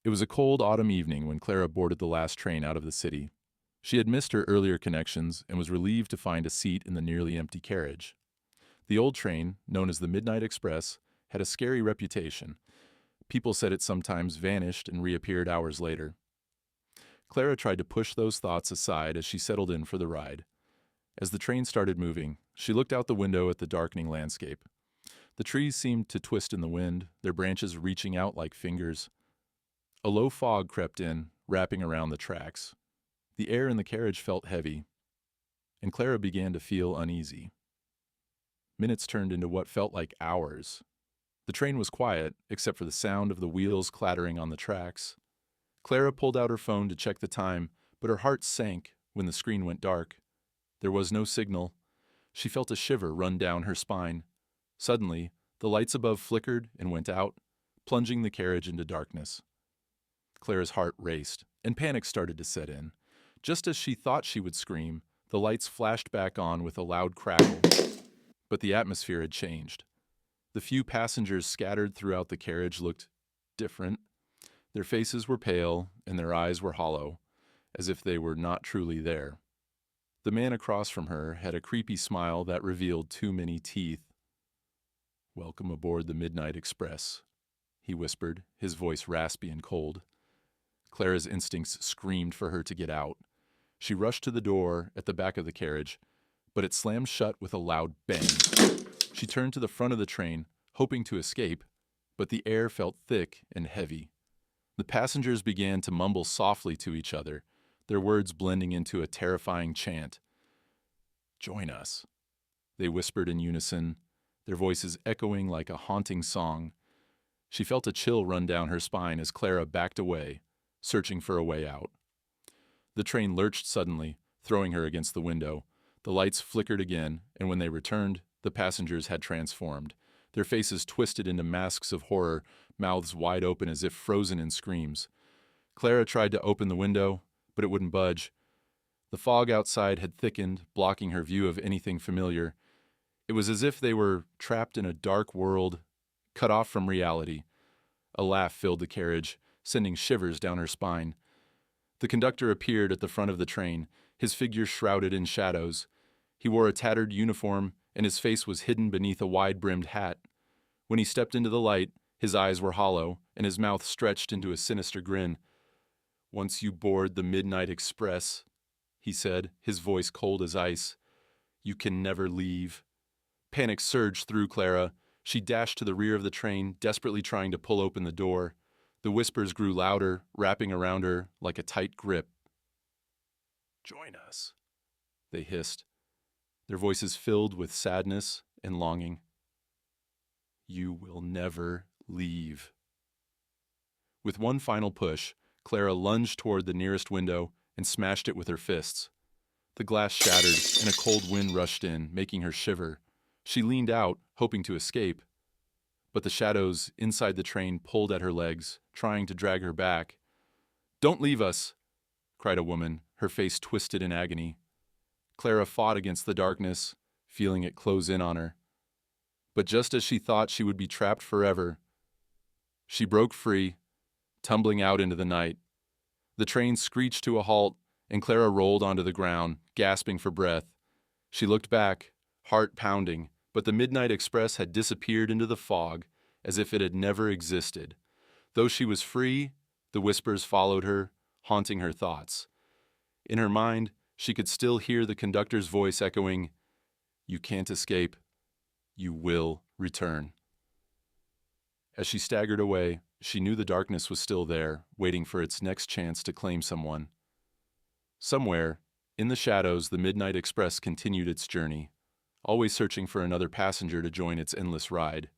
It was a cold autumn evening when Clara boarded the last train out of the city. She had missed her earlier connections and was relieved to find a seat in the nearly empty carriage. The old train, known as the Midnight Express, had a scary reputation. People said it sometimes vanished and reappeared hours later. Clara tried to push those thoughts aside as she settled in for the ride. As the train started moving, she looked out the window at the darkening landscape. The trees seemed to twist in the wind, their branches reaching out like fingers. A low fog crept in, wrapping around the tracks. The air in the carriage felt heavy, and Clara began to feel uneasy. Minutes turned into what felt like hours. The train was quiet, except for the sound of the wheels clattering on the tracks. Clara pulled out her phone to check the time, but her heart sank when the screen went dark. There was no signal. She felt a shiver run down her spine. Suddenly, the lights above flickered and went out, plunging the carriage into darkness. Clara's heart raced, and panic started to set in. Just as she thought she would scream, the lights flashed back on with a loud crackle. But the atmosphere had changed. The few passengers scattered throughout the carriage looked different. Their faces were pale, and their eyes were hollow, as if they were not truly there. The man across from her had a creepy smile that revealed too many teeth. "Welcome aboard the Midnight Express," he whispered, his voice raspy and cold. Clara's instincts screamed for her to get out. She rushed to the door at the back of the carriage, but it slammed shut with a loud bang. She turned to the front of the train, hoping to escape, but the air felt thick and heavy. The passengers began to mumble softly to each other, their words blending into a terrifying chant. "Join us," they whispered in unison, their voices echoing like a haunting song. She felt a chill run down her spine as Clara backed away, searching for a way out. The train lurched suddenly, throwing her against the window. The lights flickered again, and when they returned, the passengers had transformed. Their faces twisted into masks of horror, mouths wide open as if frozen in screams. Clara tried to open the window, but it wouldn't budge. The fog outside had thickened, blocking her view of anything familiar. It was as if they were trapped in a dark world, cut off from reality. A laugh filled the carriage, sending shivers down her spine. The conductor appeared at the front of the train, his figure shrouded in shadows. He wore a tattered uniform, and his face was hidden beneath a wide-brimmed hat. When he stepped into the light, his eyes were hollow, and his mouth stretched into a sinister grin. "Once you board the Midnight Express," he said, his voice cold as ice, "you can never leave." Panic surged through Clara. She dashed to the rear of the train, desperately trying to pull open the door. The whispers grew louder, wrapping around her like a tight grip. "Join us," they hissed, their voices filled with sadness and longing. "You will never leave." With one final push, Clara lunged toward the nearest window and smashed it with her fists. The glass shattered, and a cold wind rushed in, making her shiver. She leaned out, hoping to escape, but the shadows inside the train pulled at her legs, trying to drag her back. "Don't leave us," cried a woman, her face twisted in agony. Clara fought against the darkness, feeling it close in on her. But just as she thought she would be trapped forever, she broke free, tumbling out into the night. The train screeched to a halt, and Clara rolled onto the ground, gasping for breath. She looked back, heart pounding, but the Midnight Express had disappeared into the fog, as if it had never existed. Though she was free, the whispers followed her, haunting her thoughts. In her mind, she could still hear the conductor's voice echoing, "You can't escape. You will return." As she staggered away, she knew the darkness was still there, waiting for its next chance to claim someone. Somewhere, in the shadows, the Midnight Express continued its journey, always searching for another passenger to join its endless ride.